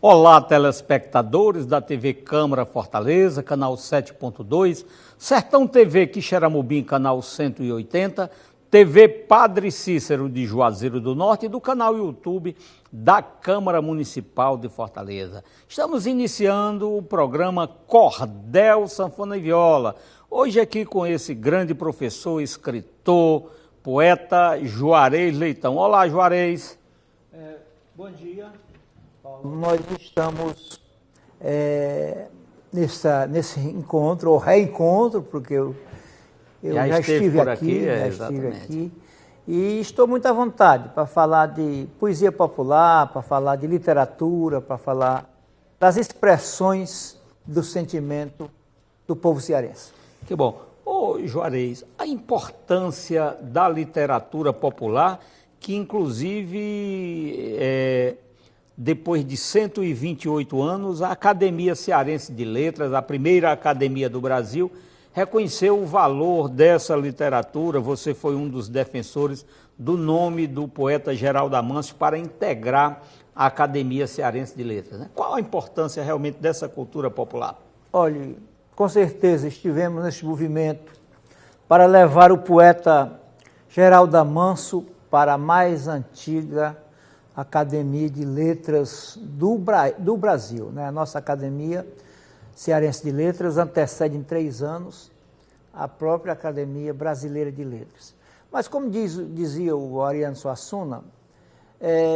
Olá, telespectadores da TV Câmara Fortaleza, canal 7.2, Sertão TV Quixeramobim, canal 180, TV Padre Cícero de Juazeiro do Norte e do canal YouTube da Câmara Municipal de Fortaleza. Estamos iniciando o programa Cordel, Sanfona e Viola. Hoje aqui com esse grande professor, escritor, poeta Juarez Leitão. Olá, Juarez. Bom dia, Paulo. Nós estamos nesse encontro, ou reencontro, porque eu já estive aqui, e estou muito à vontade para falar de poesia popular, para falar de literatura, para falar das expressões do sentimento do povo cearense. Que bom. Ô, Juarez, a importância da literatura popular, que inclusive, depois de 128 anos, a Academia Cearense de Letras, a primeira academia do Brasil, reconheceu o valor dessa literatura. Você foi um dos defensores do nome do poeta Geraldo Amâncio para integrar a Academia Cearense de Letras, né? Qual a importância realmente dessa cultura popular? Olha, com certeza estivemos nesse movimento para levar o poeta Geraldo Amâncio para a mais antiga Academia de Letras do Brasil, né? A nossa Academia Cearense de Letras antecede em 3 anos a própria Academia Brasileira de Letras. Mas como dizia o Ariano Suassuna,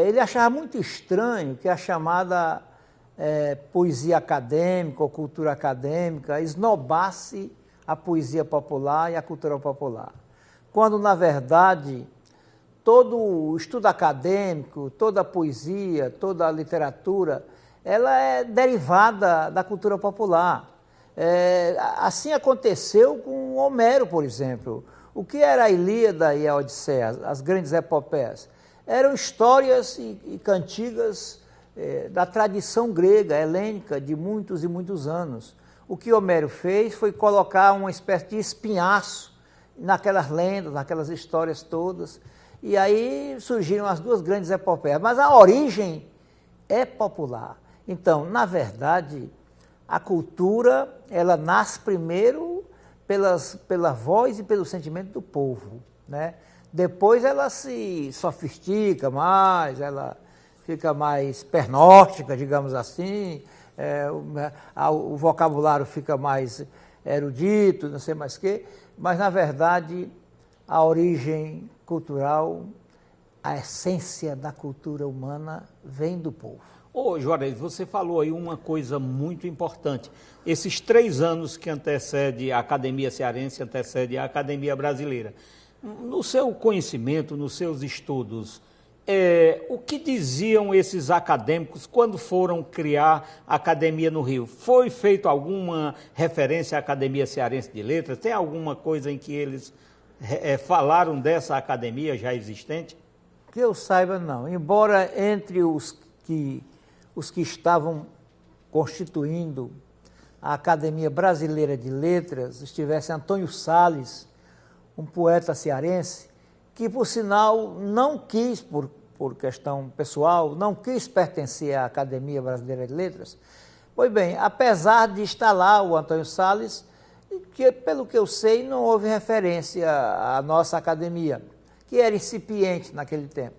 ele achava muito estranho que a chamada poesia acadêmica ou cultura acadêmica esnobasse a poesia popular e a cultura popular, quando na verdade todo o estudo acadêmico, toda a poesia, toda a literatura, ela é derivada da cultura popular. Assim aconteceu com Homero, por exemplo. O que era a Ilíada e a Odisseia, as grandes epopeias? Eram histórias e cantigas da tradição grega, helênica, de muitos e muitos anos. O que Homero fez foi colocar uma espécie de espinhaço naquelas lendas, naquelas histórias todas, e aí surgiram as 2 grandes epopeias. Mas a origem é popular. Então, na verdade, a cultura, ela nasce primeiro pela voz e pelo sentimento do povo, né? Depois ela se sofistica mais, ela fica mais pernóstica, digamos assim, o vocabulário fica mais erudito, não sei mais o quê, mas, na verdade, a origem cultural, a essência da cultura humana vem do povo. Ô, Juarez, você falou aí uma coisa muito importante. Esses 3 anos que antecede a Academia Cearense, antecede a Academia Brasileira. No seu conhecimento, nos seus estudos, o que diziam esses acadêmicos quando foram criar a Academia no Rio? Foi feita alguma referência à Academia Cearense de Letras? Tem alguma coisa em que eles falaram dessa academia já existente? Que eu saiba, não. Embora entre os que estavam constituindo a Academia Brasileira de Letras estivesse Antônio Salles, um poeta cearense, que, por sinal, não quis, por questão pessoal, não quis pertencer à Academia Brasileira de Letras. Pois bem, apesar de estar lá o Antônio Salles, que, pelo que eu sei, não houve referência à nossa academia, que era incipiente naquele tempo.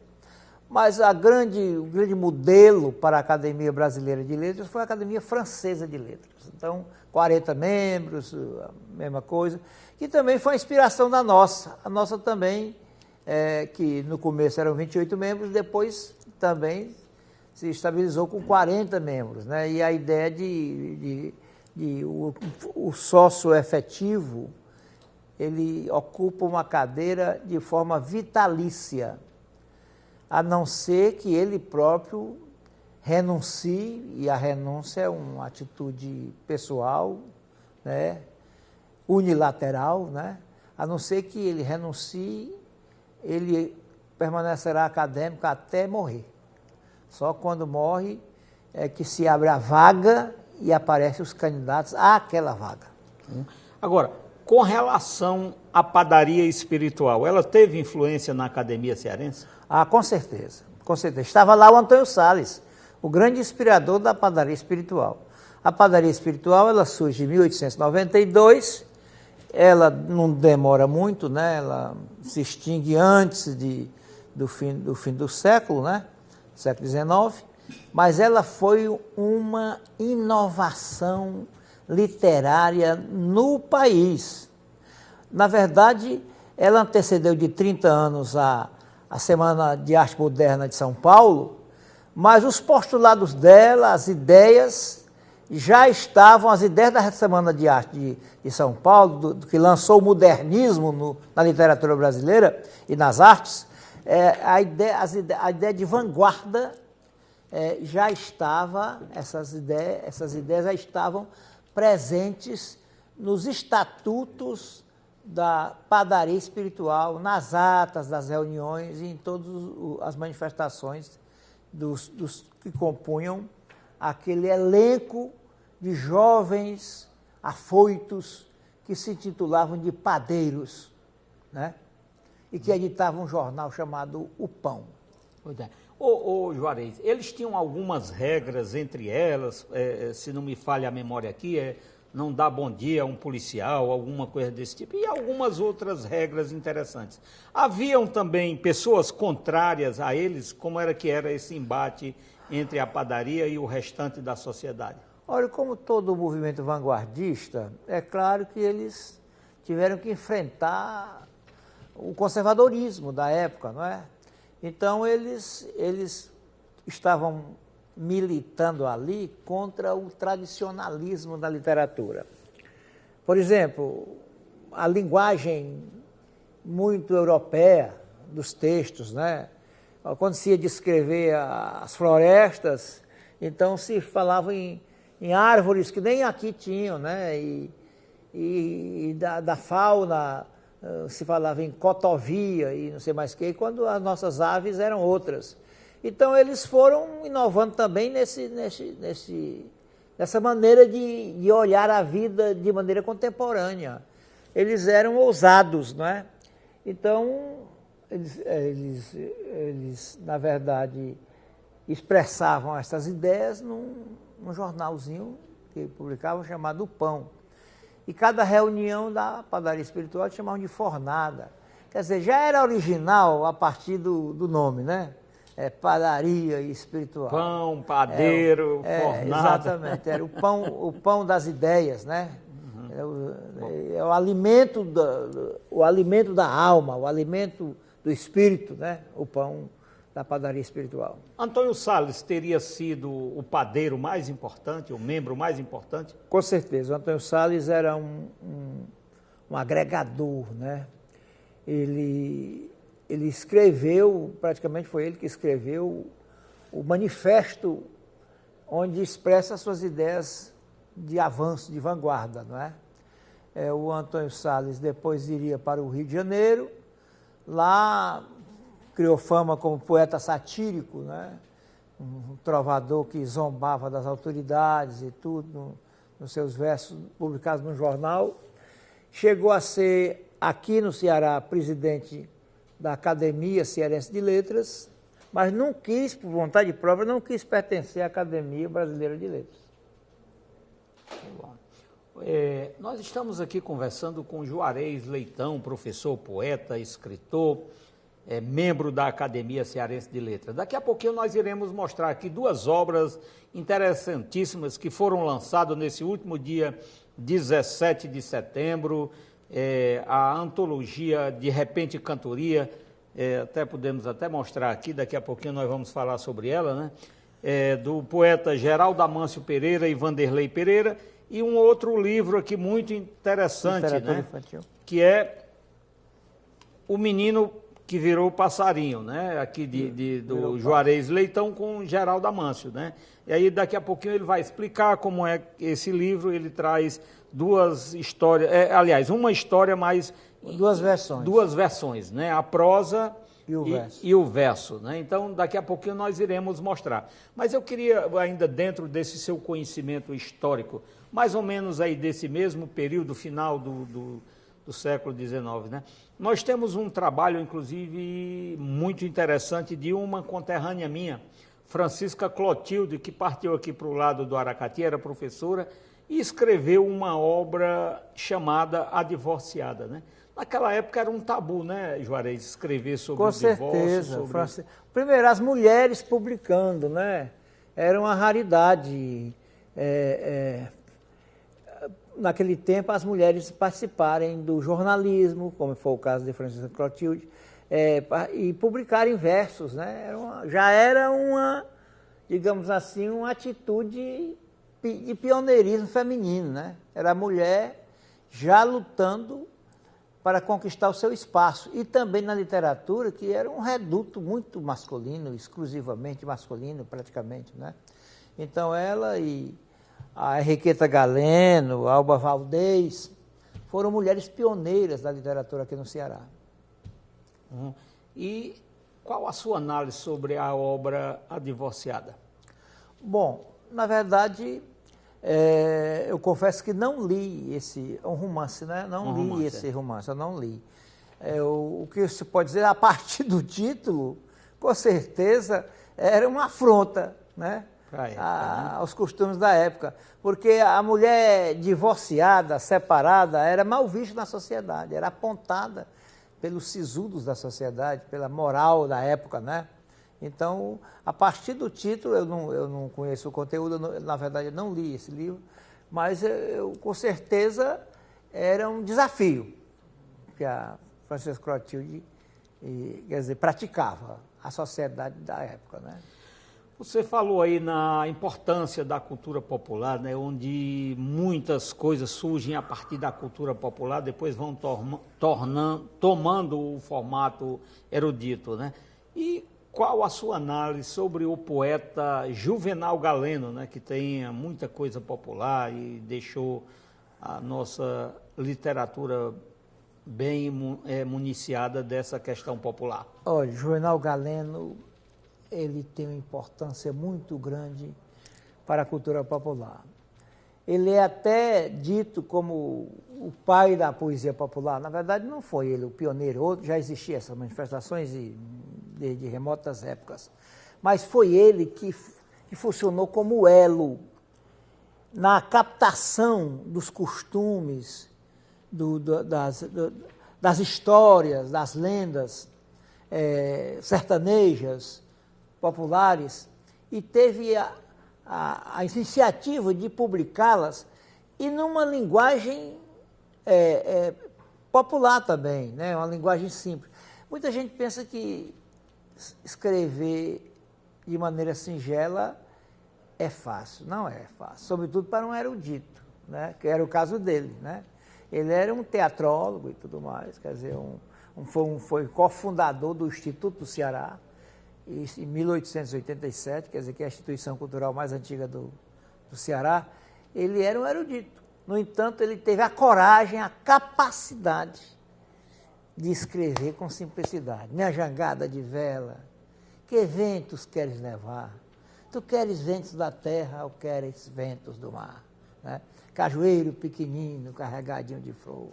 Mas o grande modelo para a Academia Brasileira de Letras foi a Academia Francesa de Letras. Então, 40 membros, a mesma coisa, que também foi a inspiração da nossa. A nossa também, que no começo eram 28 membros, depois também se estabilizou com 40 membros, né? E a ideia o sócio efetivo, ele ocupa uma cadeira de forma vitalícia, a não ser que ele próprio renuncie, e a renúncia é uma atitude pessoal, né, unilateral, né? A não ser que ele renuncie, ele permanecerá acadêmico até morrer. Só quando morre é que se abre a vaga e aparecem os candidatos àquela vaga. Agora, com relação à padaria espiritual, ela teve influência na Academia Cearense? Ah, com certeza, com certeza. Estava lá o Antônio Salles. o grande inspirador da padaria espiritual. A padaria espiritual, ela surge em 1892, ela não demora muito, né? Ela se extingue antes do fim do século, né? Século XIX, mas ela foi uma inovação literária no país. Na verdade, ela antecedeu de 30 anos a Semana de Arte Moderna de São Paulo, mas os postulados dela, as ideias, já estavam, as ideias da Semana de Arte de São Paulo, que lançou o modernismo na literatura brasileira e nas artes, a ideia de vanguarda já estava, essas ideias já estavam presentes nos estatutos da padaria espiritual, nas atas das reuniões e em todas as manifestações dos que compunham aquele elenco de jovens afoitos que se intitulavam de padeiros, né? E que editavam um jornal chamado O Pão. Pois é. Ô Juarez, eles tinham algumas regras, entre elas, se não me falha a memória aqui, não dar bom dia a um policial, alguma coisa desse tipo, e algumas outras regras interessantes. Haviam também pessoas contrárias a eles, como era que era esse embate entre a padaria e o restante da sociedade? Olha, como todo movimento vanguardista, é claro que eles tiveram que enfrentar o conservadorismo da época, não é? Então, eles estavam militando ali contra o tradicionalismo da literatura. Por exemplo, a linguagem muito europeia dos textos, né? Quando se ia descrever as florestas, então se falava em árvores que nem aqui tinham, né? E da fauna se falava em cotovia e não sei mais o que, quando as nossas aves eram outras. Então, eles foram inovando também nessa maneira de olhar a vida de maneira contemporânea. Eles eram ousados, não é? Então, eles na verdade, expressavam essas ideias num jornalzinho que publicavam chamado O Pão. E cada reunião da padaria espiritual eles chamavam de fornada. Quer dizer, já era original a partir do nome, né? Padaria espiritual. Pão, padeiro, fornada. Exatamente, era o pão das ideias, né? Uhum. É o alimento da alma, o alimento do espírito, né? O pão da padaria espiritual. Antônio Salles teria sido o padeiro mais importante, o membro mais importante? Com certeza, o Antônio Salles era um agregador, né? Ele escreveu, praticamente foi ele que escreveu o manifesto onde expressa as suas ideias de avanço, de vanguarda, não é? O Antônio Salles depois iria para o Rio de Janeiro, lá criou fama como poeta satírico, né? Um trovador que zombava das autoridades e tudo, nos seus versos publicados no jornal. Chegou a ser, aqui no Ceará, presidente da Academia Cearense de Letras, mas não quis, por vontade própria, não quis pertencer à Academia Brasileira de Letras. Nós estamos aqui conversando com Juarez Leitão, professor, poeta, escritor, membro da Academia Cearense de Letras. Daqui a pouquinho nós iremos mostrar aqui duas obras interessantíssimas que foram lançadas nesse último dia 17 de setembro, a antologia De Repente Cantoria, podemos mostrar aqui, daqui a pouquinho nós vamos falar sobre ela, né? Do poeta Geraldo Amâncio Pereira e Vanderlei Pereira, e um outro livro aqui muito interessante, né? Infantil. Que é O Menino que Virou Passarinho, né? Aqui do Juarez Leitão com Geraldo Amâncio, né? E aí daqui a pouquinho ele vai explicar como é esse livro, ele traz duas histórias, uma história mais... Duas versões, né? A prosa e o verso, né? Então, daqui a pouquinho nós iremos mostrar. Mas eu queria, ainda dentro desse seu conhecimento histórico, mais ou menos aí desse mesmo período final do século XIX, né? Nós temos um trabalho, inclusive, muito interessante de uma conterrânea minha, Francisca Clotilde, que partiu aqui para o lado do Aracati, era professora, e escreveu uma obra chamada A Divorciada, né? Naquela época era um tabu, né, Juarez, escrever sobre o divórcio. Com certeza. Primeiro, as mulheres publicando, né? Era uma raridade. Naquele tempo, as mulheres participarem do jornalismo, como foi o caso de Francisca Clotilde, e publicarem versos, né? Já era uma, digamos assim, uma atitude de pioneirismo feminino, né? Era a mulher já lutando para conquistar o seu espaço. E também na literatura, que era um reduto muito masculino, exclusivamente masculino, praticamente, né? Então ela e a Henriqueta Galeno, Alba Valdez, foram mulheres pioneiras da literatura aqui no Ceará. E qual a sua análise sobre a obra A Divorciada? Bom, na verdade, eu confesso que não li é um romance, né? Não li esse romance, eu não li. O que se pode dizer, a partir do título, com certeza, era uma afronta, né? Aos costumes da época, porque a mulher divorciada, separada, era mal vista na sociedade, era apontada pelos sisudos da sociedade, pela moral da época, né? Então, a partir do título, eu não conheço o conteúdo, na verdade eu não li esse livro, mas com certeza era um desafio que a Francisca Clotilde, quer dizer, praticava a sociedade da época, né? Você falou aí na importância da cultura popular, né, onde muitas coisas surgem a partir da cultura popular, depois vão tomando o formato erudito, né? E qual a sua análise sobre o poeta Juvenal Galeno, né, que tem muita coisa popular e deixou a nossa literatura bem municiada dessa questão popular? Olha, Juvenal Galeno, ele tem uma importância muito grande para a cultura popular. Ele é até dito como o pai da poesia popular. Na verdade, não foi ele o pioneiro, já existiam essas manifestações de remotas épocas. Mas foi ele que funcionou como elo na captação dos costumes, das histórias, das lendas sertanejas, populares, e teve a iniciativa de publicá-las e numa linguagem popular também, né? Uma linguagem simples. Muita gente pensa que escrever de maneira singela é fácil. Não é fácil, sobretudo para um erudito, né? Que era o caso dele, né? Ele era um teatrólogo e tudo mais, quer dizer, foi cofundador do Instituto do Ceará, em 1887, quer dizer, que é a instituição cultural mais antiga do Ceará. Ele era um erudito. No entanto, ele teve a coragem, a capacidade de escrever com simplicidade. Minha jangada de vela, que ventos queres levar? Tu queres ventos da terra ou queres ventos do mar? Né? Cajueiro pequenino, carregadinho de flor,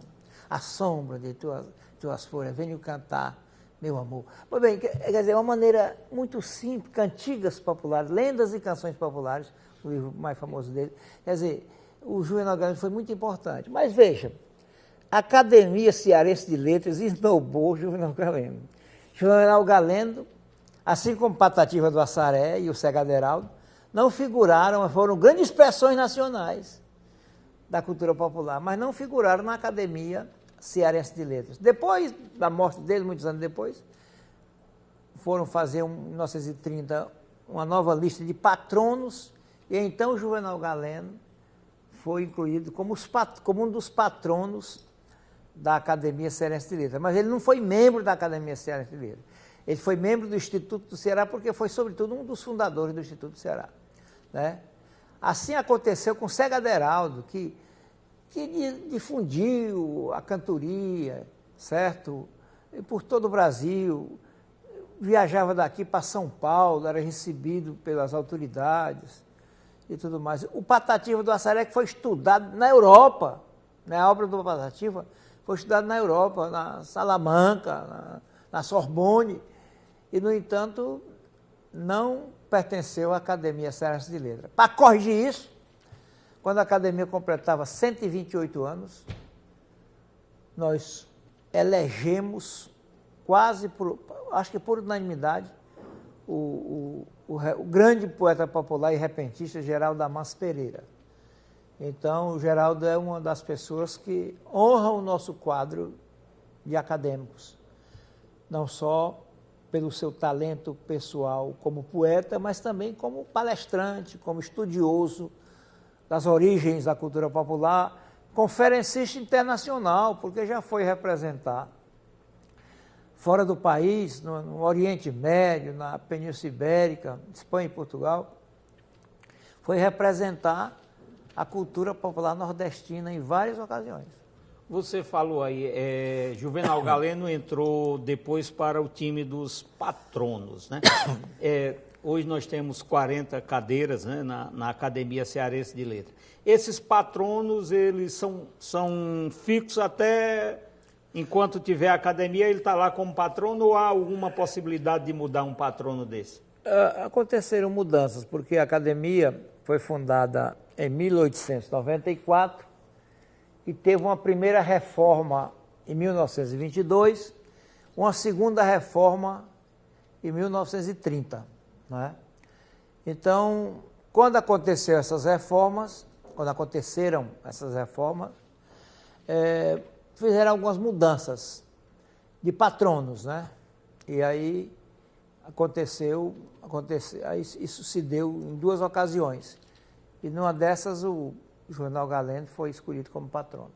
a sombra de tuas folhas, venho cantar, meu amor. Pois bem, quer dizer, é uma maneira muito simples, cantigas populares, lendas e canções populares, o livro mais famoso dele. Quer dizer, o Juvenal Galeno foi muito importante. Mas veja, a Academia Cearense de Letras esnobou Juvenal Galeno. Juvenal Galeno, assim como Patativa do Assaré e o Cega Aderaldo, não figuraram, foram grandes expressões nacionais da cultura popular, mas não figuraram na Academia Cearense de Letras. Depois da morte dele, muitos anos depois, foram fazer, em 1930, uma nova lista de patronos, e então o Juvenal Galeno foi incluído como um dos patronos da Academia Cearense de Letras. Mas ele não foi membro da Academia Cearense de Letras. Ele foi membro do Instituto do Ceará porque foi, sobretudo, um dos fundadores do Instituto do Ceará, né? Assim aconteceu com Cega Aderaldo, que difundiu a cantoria, certo? E por todo o Brasil, viajava daqui para São Paulo, era recebido pelas autoridades e tudo mais. O Patativa do Assaré, que foi estudado na Europa, né? A obra do Patativa foi estudada na Europa, na Salamanca, na Sorbonne, e, no entanto, não pertenceu à Academia Cearense de Letras. Para corrigir isso, quando a Academia completava 128 anos, nós elegemos quase, acho que por unanimidade, o grande poeta popular e repentista Geraldo Amâncio Pereira. Então, o Geraldo é uma das pessoas que honram o nosso quadro de acadêmicos, não só pelo seu talento pessoal como poeta, mas também como palestrante, como estudioso das origens da cultura popular, conferencista internacional, porque já foi representar fora do país, no Oriente Médio, na Península Ibérica, Espanha e Portugal, foi representar a cultura popular nordestina em várias ocasiões. Você falou aí, Juvenal Galeno entrou depois para o time dos patronos, né? Hoje nós temos 40 cadeiras, né, na Academia Cearense de Letras. Esses patronos, eles são fixos até enquanto tiver a academia, ele está lá como patrono, ou há alguma possibilidade de mudar um patrono desse? Aconteceram mudanças, porque a academia foi fundada em 1894 e teve uma primeira reforma em 1922, uma segunda reforma em 1930. Né? Então, quando aconteceram essas reformas, fizeram algumas mudanças de patronos, né? E aí isso se deu em duas ocasiões. E numa dessas o Juvenal Galeno foi escolhido como patrono.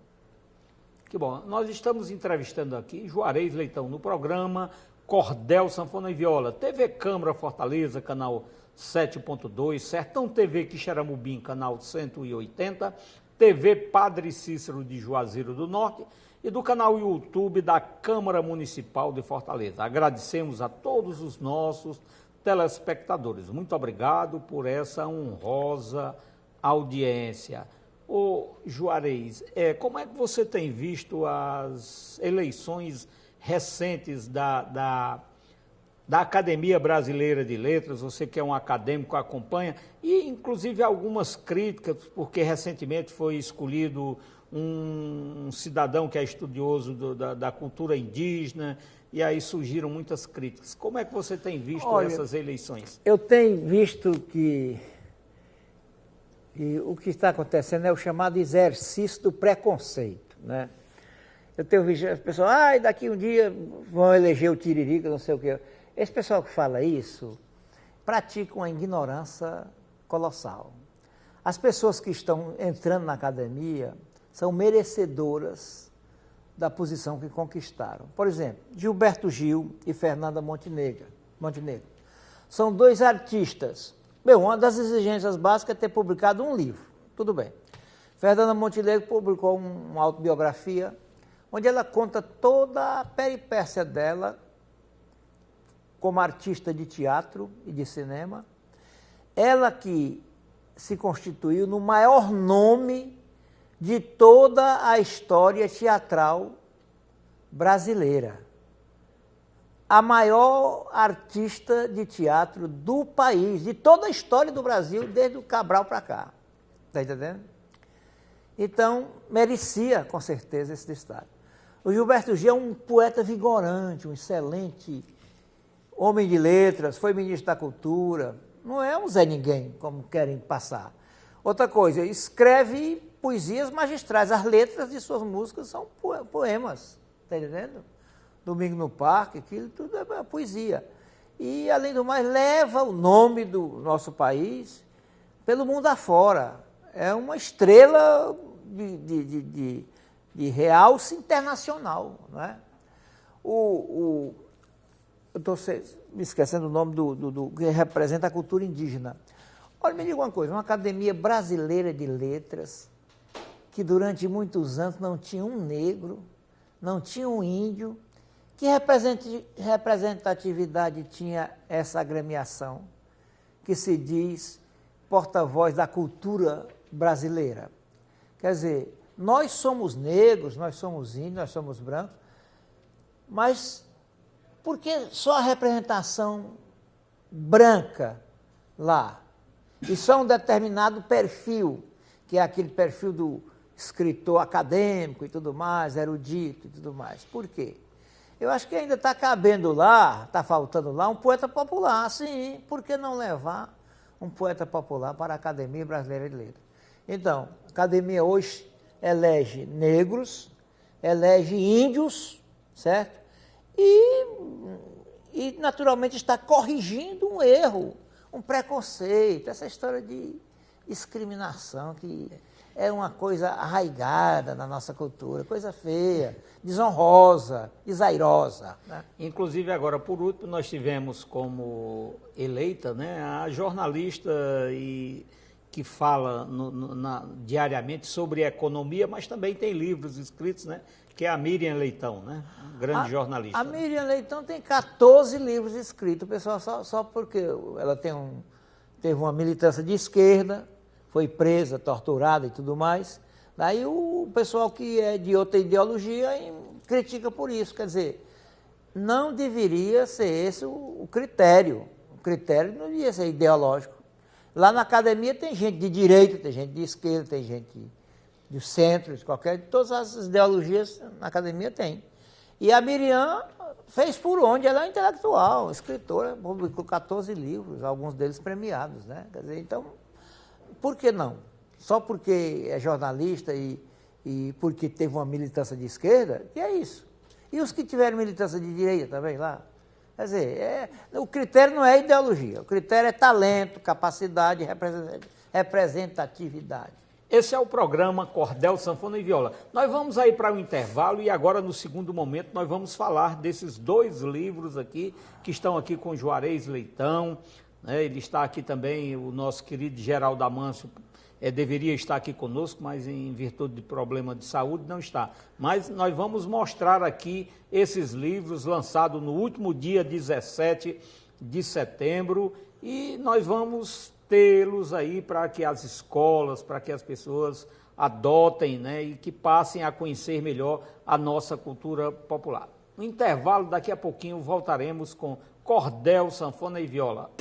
Que bom. Nós estamos entrevistando aqui Juarez Leitão no programa Cordel, Sanfona e Viola, TV Câmara Fortaleza, canal 7.2, Sertão TV Quixeramobim, canal 180, TV Padre Cícero de Juazeiro do Norte e do canal YouTube da Câmara Municipal de Fortaleza. Agradecemos a todos os nossos telespectadores. Muito obrigado por essa honrosa audiência. Ô Juarez, como é que você tem visto as eleições recentes da Academia Brasileira de Letras? Você que é um acadêmico, acompanha, e inclusive algumas críticas, porque recentemente foi escolhido um cidadão que é estudioso da cultura indígena, e aí surgiram muitas críticas. Como é que você tem visto essas eleições? Eu tenho visto que o que está acontecendo é o chamado exercício do preconceito, né? Eu tenho visto as pessoas, daqui um dia vão eleger o Tiririca, não sei o quê. Esse pessoal que fala isso pratica uma ignorância colossal. As pessoas que estão entrando na academia são merecedoras da posição que conquistaram. Por exemplo, Gilberto Gil e Fernanda Montenegro. São dois artistas. Uma das exigências básicas é ter publicado um livro. Tudo bem. Fernanda Montenegro publicou uma autobiografia onde ela conta toda a peripécia dela como artista de teatro e de cinema. Ela que se constituiu no maior nome de toda a história teatral brasileira. A maior artista de teatro do país, de toda a história do Brasil, desde o Cabral para cá. Está entendendo? Então, merecia, com certeza, esse destaque. O Gilberto Gil é um poeta vigorante, um excelente homem de letras, foi ministro da Cultura, não é um Zé Ninguém, como querem passar. Outra coisa, escreve poesias magistrais, as letras de suas músicas são poemas, está entendendo? Domingo no Parque, aquilo tudo é poesia. E, além do mais, leva o nome do nosso país pelo mundo afora. É uma estrela de realce internacional, não é? Eu estou me esquecendo o nome do que representa a cultura indígena. Olha, me diga uma coisa, uma Academia Brasileira de Letras, que durante muitos anos não tinha um negro, não tinha um índio, que representatividade tinha essa agremiação, que se diz porta-voz da cultura brasileira? Quer dizer, nós somos negros, nós somos índios, nós somos brancos, mas por que só a representação branca lá. E só um determinado perfil, que é aquele perfil do escritor acadêmico e tudo mais, erudito e tudo mais. Por quê? Eu acho que ainda está cabendo lá, está faltando lá, um poeta popular. Sim, por que não levar um poeta popular para a Academia Brasileira de Letras? Então, a Academia hoje elege negros, elege índios, certo? E naturalmente está corrigindo um erro, um preconceito, essa história de discriminação que é uma coisa arraigada na nossa cultura, coisa feia, desonrosa, desairosa. Né? Inclusive agora, por último, nós tivemos como eleita, né, a jornalista que fala diariamente sobre economia, mas também tem livros escritos, né, que é a Miriam Leitão, né, grande jornalista. A Miriam Leitão tem 14 livros escritos, pessoal, só porque ela teve uma militância de esquerda, foi presa, torturada e tudo mais. Daí o pessoal que é de outra ideologia critica por isso. Quer dizer, não deveria ser esse o critério. O critério não deveria ser ideológico. Lá na academia tem gente de direita, tem gente de esquerda, tem gente do centro, de todas as ideologias na academia tem. E a Miriam fez por onde? Ela é intelectual, escritora, publicou 14 livros, alguns deles premiados, né? Quer dizer, então, por que não? Só porque é jornalista e porque teve uma militância de esquerda, que é isso. E os que tiveram militância de direita também lá? Quer dizer, o critério não é ideologia, o critério é talento, capacidade, representatividade. Esse é o programa Cordel, Sanfona e Viola. Nós vamos aí para o intervalo e agora, no segundo momento, nós vamos falar desses 2 livros aqui, que estão aqui com Juarez Leitão, né? Ele está aqui também, o nosso querido Geraldo Amâncio, deveria estar aqui conosco, mas em virtude de problema de saúde não está. Mas nós vamos mostrar aqui esses livros lançados no último dia 17 de setembro e nós vamos tê-los aí para que as escolas, para que as pessoas adotem, né, e que passem a conhecer melhor a nossa cultura popular. No intervalo, daqui a pouquinho, voltaremos com Cordel, Sanfona e Viola.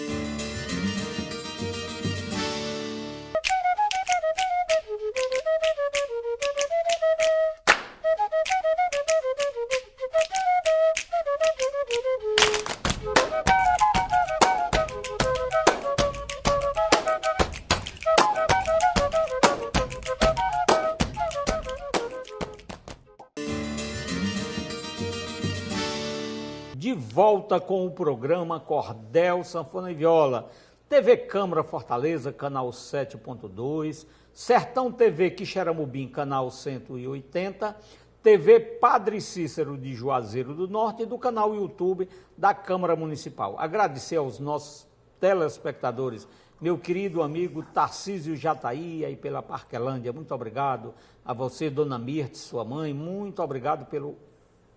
De volta com o programa Cordel, Sanfona e Viola. TV Câmara Fortaleza, canal 7.2, Sertão TV Quixeramobim, canal 180, TV Padre Cícero de Juazeiro do Norte e do canal YouTube da Câmara Municipal. Agradecer aos nossos telespectadores, meu querido amigo Tarcísio Jataí, aí pela Parquelândia, muito obrigado. A você, Dona Mirtes, sua mãe, muito obrigado pelo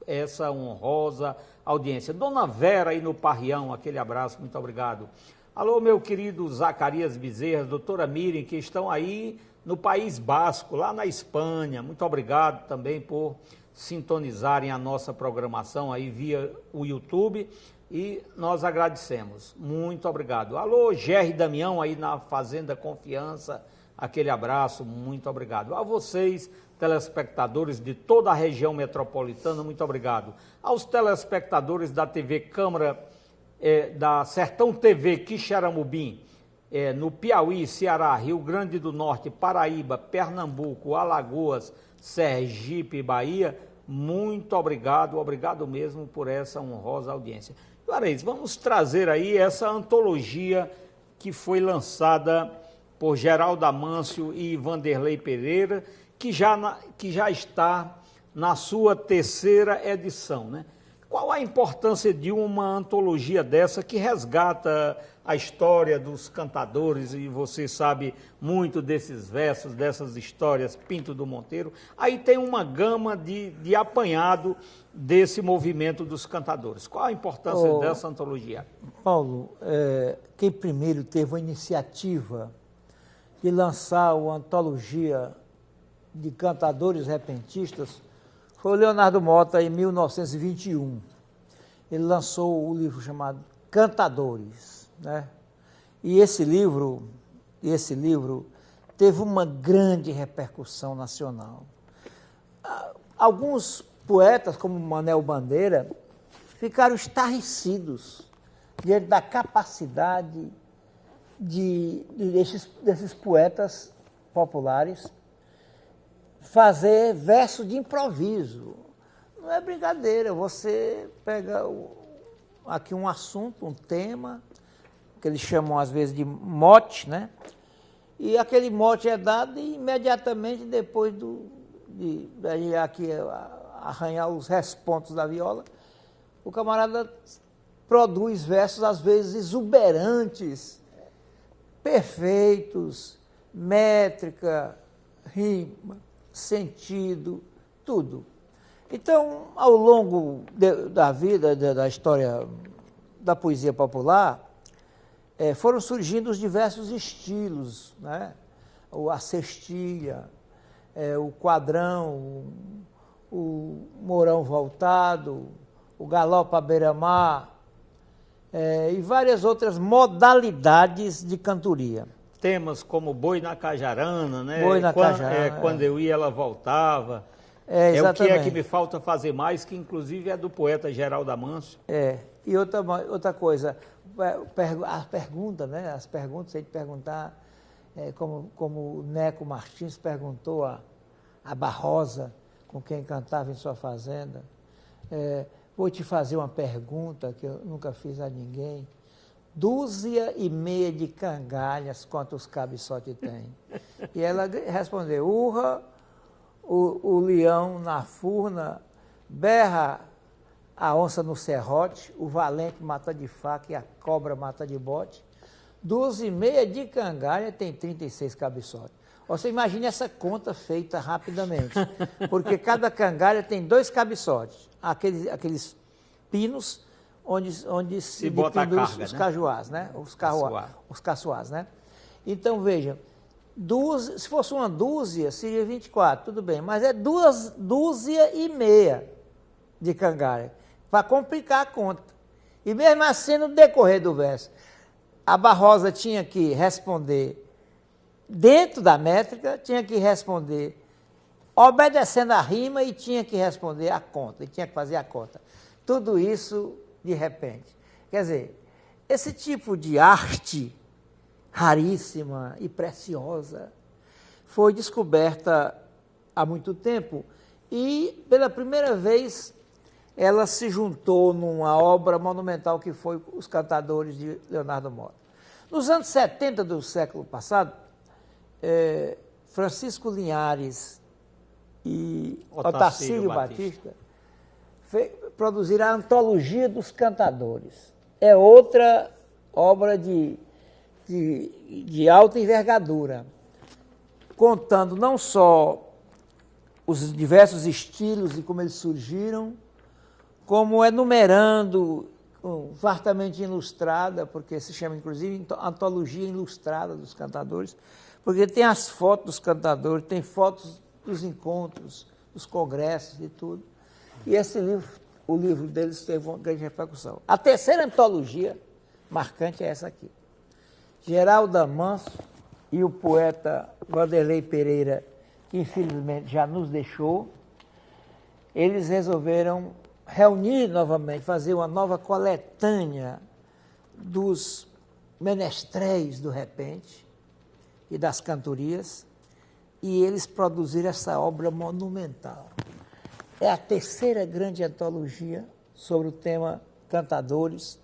essa honrosa audiência. Dona Vera aí no Parrião, aquele abraço, muito obrigado. Alô, meu querido Zacarias Bezerra, doutora Miriam, que estão aí no País Basco, lá na Espanha. Muito obrigado também por sintonizarem a nossa programação aí via o YouTube e nós agradecemos. Muito obrigado. Alô, Gerry Damião aí na Fazenda Confiança, aquele abraço, muito obrigado. A vocês, telespectadores de toda a região metropolitana, muito obrigado. Aos telespectadores da TV Câmara, da Sertão TV Quixeramobim, no Piauí, Ceará, Rio Grande do Norte, Paraíba, Pernambuco, Alagoas, Sergipe e Bahia, muito obrigado, obrigado mesmo por essa honrosa audiência. Juarez, vamos trazer aí essa antologia que foi lançada por Geraldo Amâncio e Vanderlei Pereira, que já está na sua 3ª edição, né? Qual a importância de uma antologia dessa que resgata a história dos cantadores, e você sabe muito desses versos, dessas histórias, Pinto do Monteiro, aí tem uma gama de apanhado desse movimento dos cantadores. Qual a importância dessa antologia? Paulo, quem primeiro teve a iniciativa de lançar uma antologia de cantadores repentistas foi o Leonardo Mota, em 1921. Ele lançou o livro chamado Cantadores. né? E esse livro teve uma grande repercussão nacional. Alguns poetas, como Manel Bandeira, ficaram estarrecidos diante da capacidade desses poetas populares fazer verso de improviso. Não é brincadeira, você pega aqui um assunto, um tema, que eles chamam às vezes de mote, né? E aquele mote é dado e imediatamente depois de aqui arranhar os responsos da viola, o camarada produz versos às vezes exuberantes, perfeitos, métrica, rima, sentido, tudo. Então, ao longo da vida, da história da poesia popular, foram surgindo os diversos estilos, né? A cestilha, o quadrão, o morão voltado, o galope à beira-mar, e várias outras modalidades de cantoria. Temas como Boi na Cajarana, né? Boi na Cajarana. Quando eu ia, ela voltava. Exatamente. O que é que me falta fazer mais, que inclusive é do poeta Geraldo Amâncio. E outra coisa, a pergunta, né? As perguntas, se a gente perguntar, como o Neco Martins perguntou a Barrosa, com quem cantava em sua fazenda, vou te fazer uma pergunta que eu nunca fiz a ninguém. 2,5 de cangalhas, quantos cabeçote tem? E ela respondeu, urra, o leão na furna, berra a onça no serrote, o valente mata de faca e a cobra mata de bote. 2,5 de cangalha tem 36 cabeçotes. Você imagine essa conta feita rapidamente, porque cada cangalha tem 2 cabeçotes, aqueles pinos onde se penduram os cajuás, né? Os caçoás, né? Então, veja, se fosse uma dúzia, seria 24, tudo bem, mas é 2,5 de cangalha, para complicar a conta. E mesmo assim, no decorrer do verso, a Barrosa tinha que responder dentro da métrica, tinha que responder obedecendo a rima e tinha que responder a conta, e tinha que fazer a conta. Tudo isso de repente. Quer dizer, esse tipo de arte raríssima e preciosa foi descoberta há muito tempo e, pela primeira vez, ela se juntou numa obra monumental que foi Os Cantadores de Leonardo Mota. Nos anos 70 do século passado, Francisco Linhares e Otacílio Batista produziram a Antologia dos Cantadores. É outra obra de alta envergadura, contando não só os diversos estilos e como eles surgiram, como enumerando, fartamente ilustrada, porque se chama inclusive Antologia Ilustrada dos Cantadores, porque tem as fotos dos cantadores, tem fotos dos encontros, dos congressos e tudo. E esse livro, o livro deles teve uma grande repercussão. A terceira antologia marcante é essa aqui. Geraldo Amâncio e o poeta Vanderlei Pereira, que infelizmente já nos deixou, eles resolveram reunir novamente, fazer uma nova coletânea dos menestréis do repente e das cantorias, e eles produziram essa obra monumental. É a terceira grande antologia sobre o tema cantadores,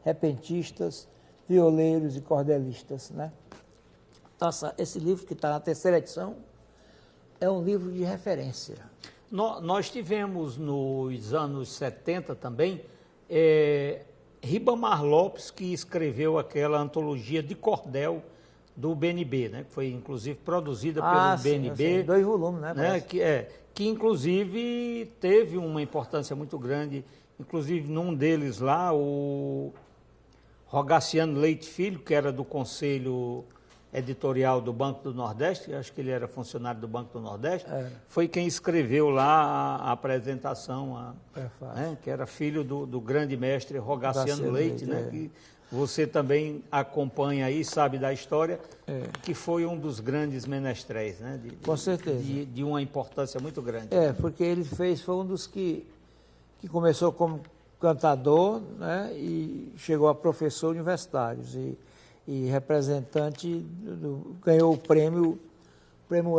repentistas, violeiros e cordelistas, né? Nossa, esse livro que está na terceira edição é um livro de referência. Nós tivemos nos anos 70 também Ribamar Lopes, que escreveu aquela antologia de cordel do BNB, né? Que foi inclusive produzida pelo BNB. 2 volumes, né? Que inclusive teve uma importância muito grande, inclusive num deles lá, o Rogaciano Leite Filho, que era do Conselho Editorial do Banco do Nordeste, acho que ele era funcionário do Banco do Nordeste, foi quem escreveu lá a apresentação, que era filho do grande mestre Rogaciano Leite, né? Que você também acompanha aí, sabe da história, que foi um dos grandes menestréis, né? Com certeza. De uma importância muito grande. Porque ele foi um dos que começou como cantador, né? E chegou a professor universitário e representante, ganhou o prêmio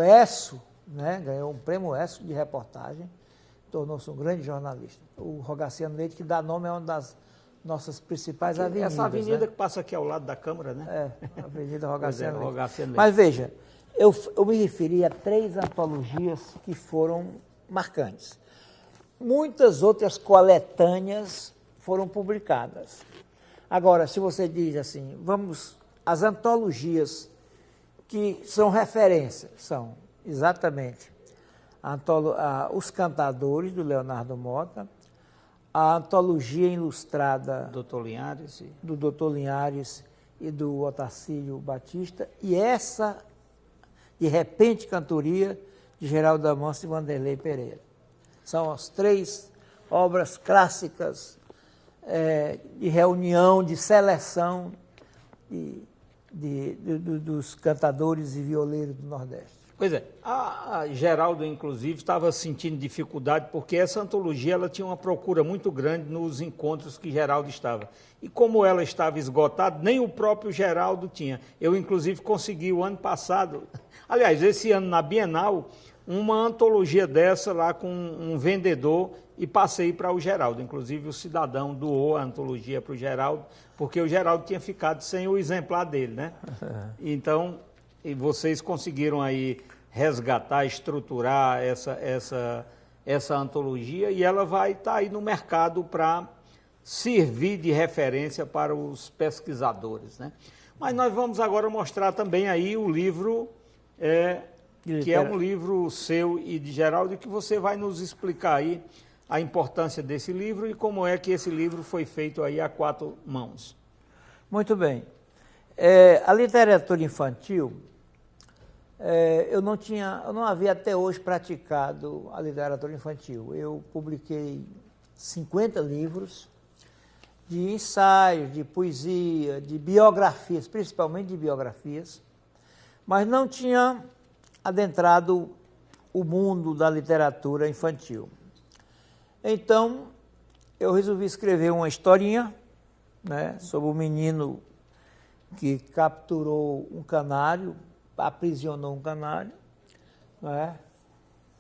ESSO, né? Ganhou um prêmio ESSO de reportagem, tornou-se um grande jornalista. O Rogaciano Leite, que dá nome a uma das nossas principais avenidas. Essa avenida, né? que passa aqui ao lado da Câmara, né? A Avenida Rogaciano Leite. Rogaciano Leite. Mas veja, eu me referi a 3 antologias que foram marcantes. Muitas outras coletâneas foram publicadas. Agora, se você diz assim, as antologias que são referência, são exatamente Os Cantadores, do Leonardo Mota, a antologia ilustrada do Dr. Linhares e do Otacílio Batista, e essa, de repente, cantoria de Geraldo Amâncio e Wanderley Pereira. São as 3 obras clássicas de reunião, de seleção dos cantadores e violeiros do Nordeste. Pois é, a Geraldo, inclusive, estava sentindo dificuldade, porque essa antologia ela tinha uma procura muito grande nos encontros que Geraldo estava. E como ela estava esgotada, nem o próprio Geraldo tinha. Eu, inclusive, consegui o ano passado, aliás, esse ano na Bienal, uma antologia dessa lá com um vendedor e passei para o Geraldo. Inclusive, o cidadão doou a antologia para o Geraldo, porque o Geraldo tinha ficado sem o exemplar dele, né? Então, e vocês conseguiram aí resgatar, estruturar essa antologia, e ela vai estar aí no mercado para servir de referência para os pesquisadores, né? Mas nós vamos agora mostrar também aí o livro, que é um livro seu e de Geraldo, que você vai nos explicar aí a importância desse livro e como é que esse livro foi feito aí a 4 mãos. Muito bem. A literatura infantil, eu não havia até hoje praticado a literatura infantil. Eu publiquei 50 livros de ensaios, de poesia, de biografias, principalmente de biografias, mas não tinha adentrado o mundo da literatura infantil. Então, eu resolvi escrever uma historinha, né, sobre um menino que capturou um canário, aprisionou um canário, né,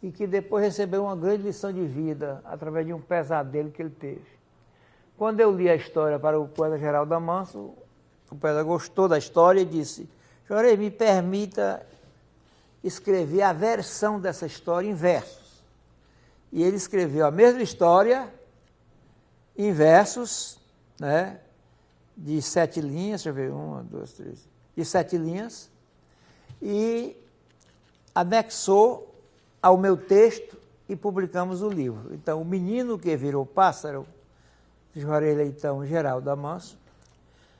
e que depois recebeu uma grande lição de vida através de um pesadelo que ele teve. Quando eu li a história para o poeta Geraldo Amâncio, o poeta gostou da história e disse: Jorei, me permita escrever a versão dessa história em versos. E ele escreveu a mesma história em versos, né, de 7 linhas, deixa eu ver, 1, 2, 3, de 7 linhas, e anexou ao meu texto e publicamos o livro. Então, O Menino que Virou Pássaro, de Juarez Leitão e Geraldo Amâncio,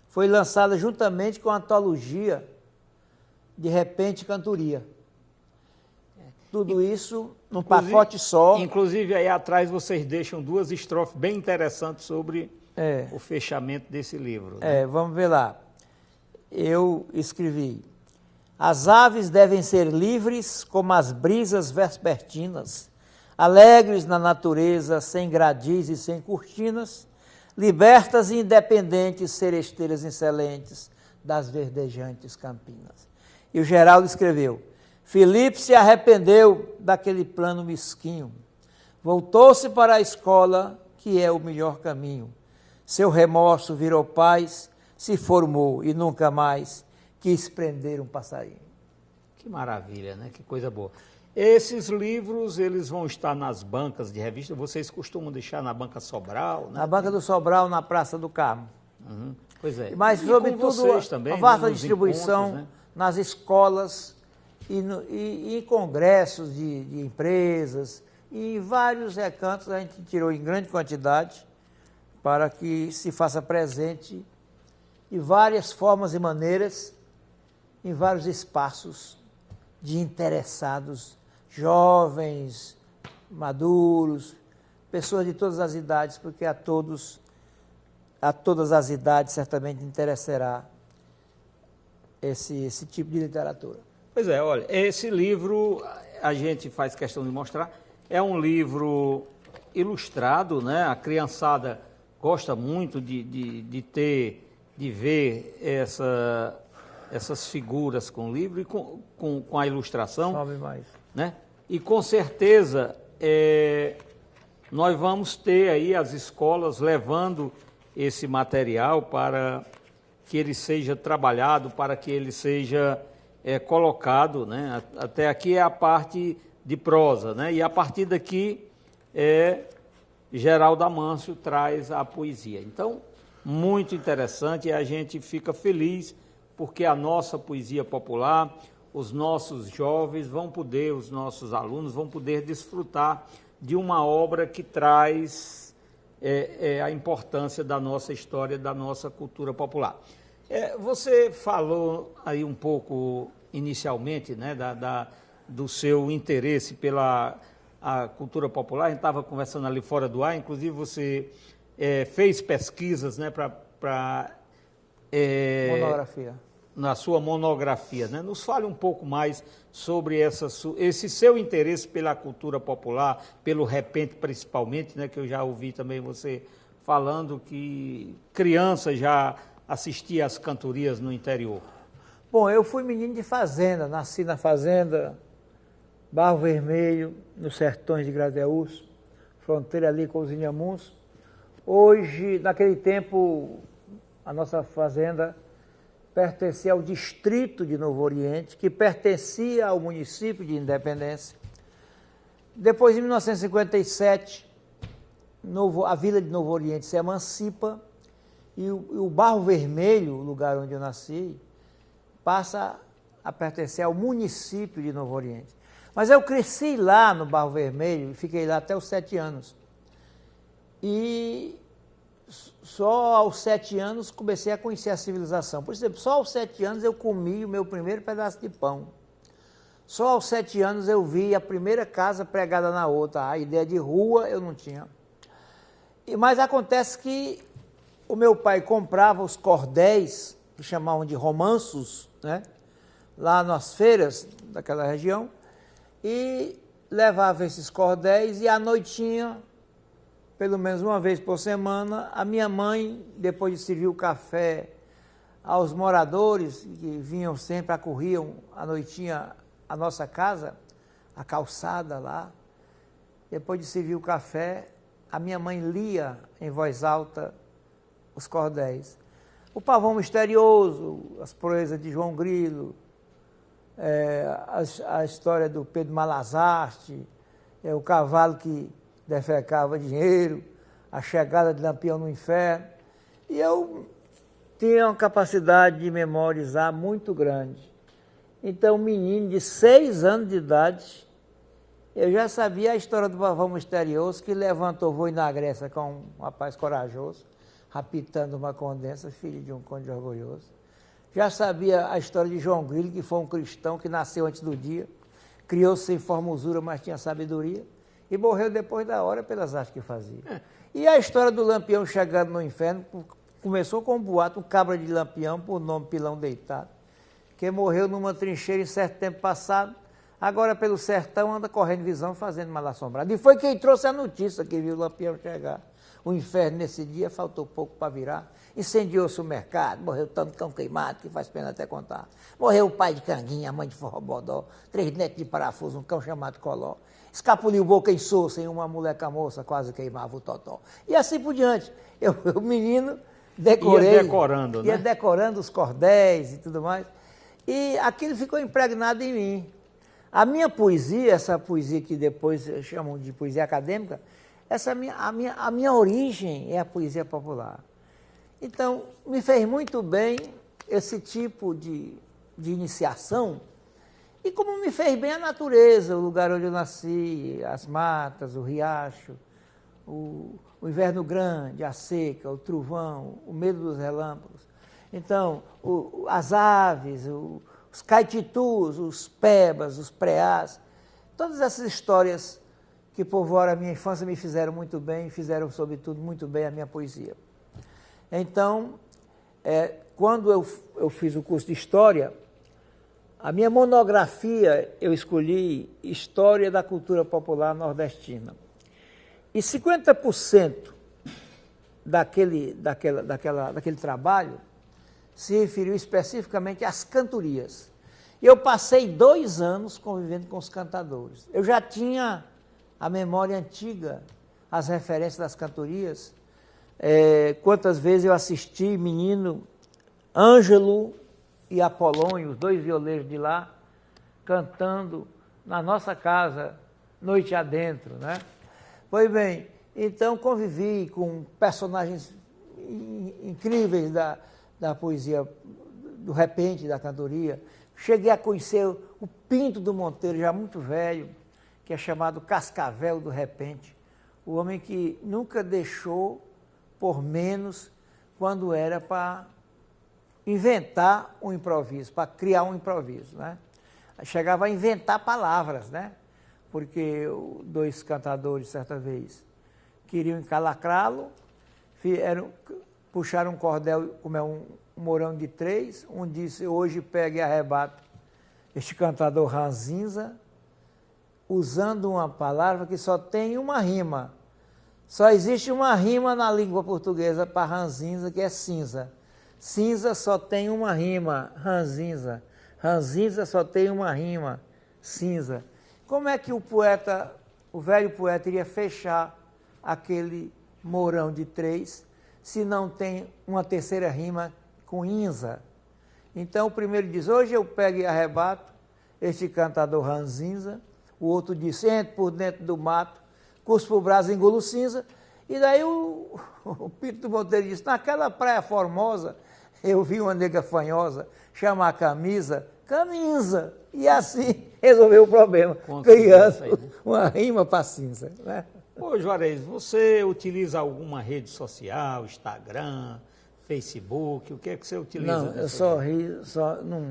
foi lançada juntamente com a antologia De Repente Cantoria. Tudo isso num pacote só. Inclusive, aí atrás vocês deixam 2 estrofes bem interessantes sobre o fechamento desse livro. Né? Vamos ver lá. Eu escrevi: as aves devem ser livres como as brisas vespertinas, alegres na natureza, sem gradis e sem cortinas, libertas e independentes, seresteiras excelentes das verdejantes campinas. E o Geraldo escreveu: Filipe se arrependeu daquele plano mesquinho, voltou-se para a escola, que é o melhor caminho. Seu remorso virou paz, se formou e nunca mais quis prender um passarinho. Que maravilha, né? Que coisa boa. Esses livros, eles vão estar nas bancas de revista, vocês costumam deixar na Banca Sobral, né? Na Banca do Sobral, na Praça do Carmo. Uhum. Pois é. Mas, sobretudo, também, a vasta né? distribuição, né? Nas escolas e em congressos de empresas, e em vários recantos a gente tirou em grande quantidade para que se faça presente de várias formas e maneiras, em vários espaços de interessados, jovens, maduros, pessoas de todas as idades, porque a todos a todas as idades certamente interessará esse tipo de literatura. Pois é, olha, esse livro, a gente faz questão de mostrar, é um livro ilustrado, né? A criançada gosta muito de ver essas figuras com o livro e com a ilustração. Sobe mais. Né? E com certeza nós vamos ter aí as escolas levando esse material para que ele seja trabalhado, para que ele seja colocado, né? Até aqui é a parte de prosa, né? E a partir daqui Geraldo Amâncio traz a poesia. Então, muito interessante, e a gente fica feliz porque a nossa poesia popular, os nossos jovens vão poder, os nossos alunos vão poder desfrutar de uma obra que traz a importância da nossa história, da nossa cultura popular. Você falou aí um pouco inicialmente, né, do seu interesse pela cultura popular. A gente estava conversando ali fora do ar, inclusive você fez pesquisas, né, para monografia. Na sua monografia, né? Nos fale um pouco mais sobre esse seu interesse pela cultura popular, pelo repente principalmente, né? Que eu já ouvi também você falando que criança já assistia às cantorias no interior. Bom, eu fui menino de fazenda, nasci na fazenda Barro Vermelho, nos sertões de Gradeús, fronteira ali com os Inhamuns. Hoje, naquele tempo, a nossa fazenda pertencia ao distrito de Novo Oriente, que pertencia ao município de Independência. Depois, em 1957, a vila de Novo Oriente se emancipa e o Barro Vermelho, o lugar onde eu nasci, passa a pertencer ao município de Novo Oriente. Mas eu cresci lá no Barro Vermelho e fiquei lá até os 7 anos. E só aos 7 anos comecei a conhecer a civilização. Por exemplo, só aos 7 anos eu comi o meu primeiro pedaço de pão. Só aos 7 anos eu vi a primeira casa pregada na outra. A ideia de rua eu não tinha. Mas acontece que o meu pai comprava os cordéis, que chamavam de romanços, né, lá nas feiras daquela região, e levava esses cordéis e à noitinha, pelo menos uma vez por semana, a minha mãe, depois de servir o café aos moradores que vinham sempre, acorriam à noitinha a nossa casa, a calçada lá, depois de servir o café, a minha mãe lia em voz alta os cordéis. O Pavão Misterioso, as proezas de João Grilo, a história do Pedro Malazarte, o cavalo que defecava dinheiro, a chegada de Lampião no Inferno. E eu tinha uma capacidade de memorizar muito grande. Então, um menino de 6 anos de idade, eu já sabia a história do Pavão Misterioso, que levantou voo na Grécia com um rapaz corajoso, raptando uma condensa, filho de um conde orgulhoso. Já sabia a história de João Grilo, que foi um cristão que nasceu antes do dia, criou-se sem formosura, mas tinha sabedoria, e morreu depois da hora pelas artes que fazia. E a história do Lampião chegando no inferno começou com um boato, um cabra de Lampião, por nome Pilão Deitado, que morreu numa trincheira em certo tempo passado, agora pelo sertão anda correndo visão, fazendo mal assombrado. E foi quem trouxe a notícia que viu o Lampião chegar. O inferno nesse dia faltou pouco para virar. Incendiou-se o mercado, morreu tanto cão queimado que faz pena até contar. Morreu o pai de Canguinha, a mãe de Forrobodó, 3 netos de parafuso, um cão chamado Coló. Escapuliu boca em soça em uma moleca moça, quase queimava o totó. E assim por diante. O menino decorei. Ia decorando, né? Ia decorando os cordéis e tudo mais. E aquilo ficou impregnado em mim. A minha poesia, essa poesia que depois chamam de poesia acadêmica, a minha origem é a poesia popular. Então, me fez muito bem esse tipo de iniciação, e como me fez bem a natureza, o lugar onde eu nasci, as matas, o riacho, o inverno grande, a seca, o trovão, o medo dos relâmpagos. Então, as aves, os caititus, os pebas, os preás, todas essas histórias que povoaram a minha infância me fizeram muito bem, e fizeram, sobretudo, muito bem a minha poesia. Então, quando eu fiz o curso de História, a minha monografia eu escolhi História da Cultura Popular Nordestina. E 50% daquele trabalho se referiu especificamente às cantorias. E eu passei 2 anos convivendo com os cantadores. Eu já tinha a memória antiga, as referências das cantorias. Quantas vezes eu assisti, menino, Ângelo e Apolônio, os 2 violeiros de lá, cantando na nossa casa, noite adentro, né? Pois bem, então convivi com personagens incríveis da poesia, do repente, da cantoria. Cheguei a conhecer o Pinto do Monteiro, já muito velho, que é chamado Cascavel do Repente, o homem que nunca deixou por menos quando era para inventar um improviso, para criar um improviso, né? Chegava a inventar palavras, né? Porque 2 cantadores, certa vez, queriam encalacrá-lo, puxaram um cordel, como é um morão de 3, um disse, hoje pega e arrebata este cantador ranzinza, usando uma palavra que só tem uma rima. Só existe uma rima na língua portuguesa para ranzinza, que é cinza. Cinza só tem uma rima, ranzinza. Ranzinza só tem uma rima, cinza. Como é que o velho poeta, iria fechar aquele morão de 3 se não tem uma terceira rima com inza? Então o primeiro diz, hoje eu pego e arrebato este cantador ranzinza. O outro diz, entro por dentro do mato, cuspo o braço, engulo cinza. E daí o Pinto do Monteiro disse, naquela praia formosa, eu vi uma nega fanhosa chamar a camisa. E assim resolveu o problema, criando uma rima para cinza, né? Ô, Juarez, você utiliza alguma rede social, Instagram, Facebook, o que é que você utiliza? Não, eu só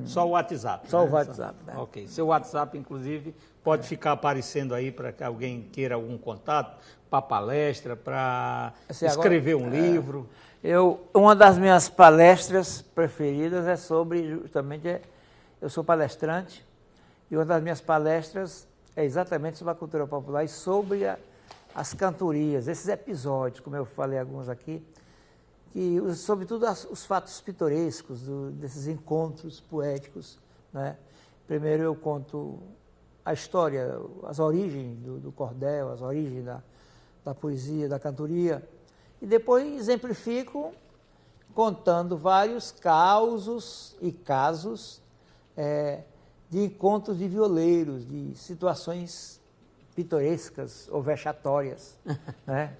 Só o WhatsApp. Só o WhatsApp, né? Ok. Seu WhatsApp, inclusive, pode ficar aparecendo aí para que alguém queira algum contato, para palestra, para escrever um livro. Uma das minhas palestras preferidas é sobre, justamente, eu sou palestrante, e uma das minhas palestras é exatamente sobre a cultura popular e sobre as cantorias, esses episódios, como eu falei alguns aqui, que, sobretudo os fatos pitorescos desses encontros poéticos, né? Primeiro eu conto a história, as origens do cordel, as origens da poesia, da cantoria, e depois exemplifico contando vários causos e casos de encontros de violeiros, de situações pitorescas ou vexatórias, né?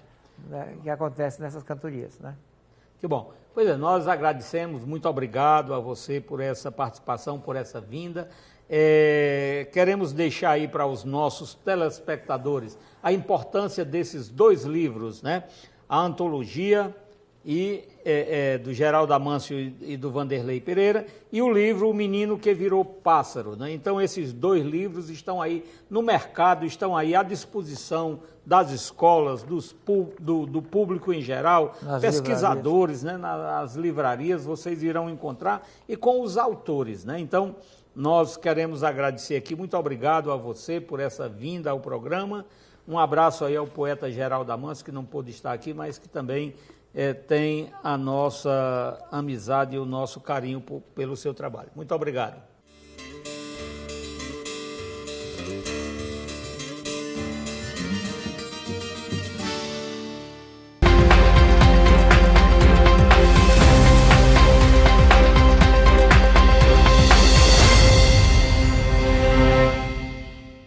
Que acontecem nessas cantorias, né? Que bom. Pois é, nós agradecemos, muito obrigado a você por essa participação, por essa vinda. Queremos deixar aí para os nossos telespectadores a importância desses 2 livros, né? A antologia do Geraldo Amâncio e do Vanderlei Pereira, e o livro O Menino que Virou Pássaro, né? Então esses 2 livros estão aí no mercado, estão aí à disposição das escolas, do público em geral, nas pesquisadores, né? Nas livrarias vocês irão encontrar, e com os autores, né? Então nós queremos agradecer aqui, muito obrigado a você por essa vinda ao programa. Um abraço aí ao poeta Geraldo Amâncio, que não pôde estar aqui, mas que também tem a nossa amizade e o nosso carinho pelo seu trabalho. Muito obrigado.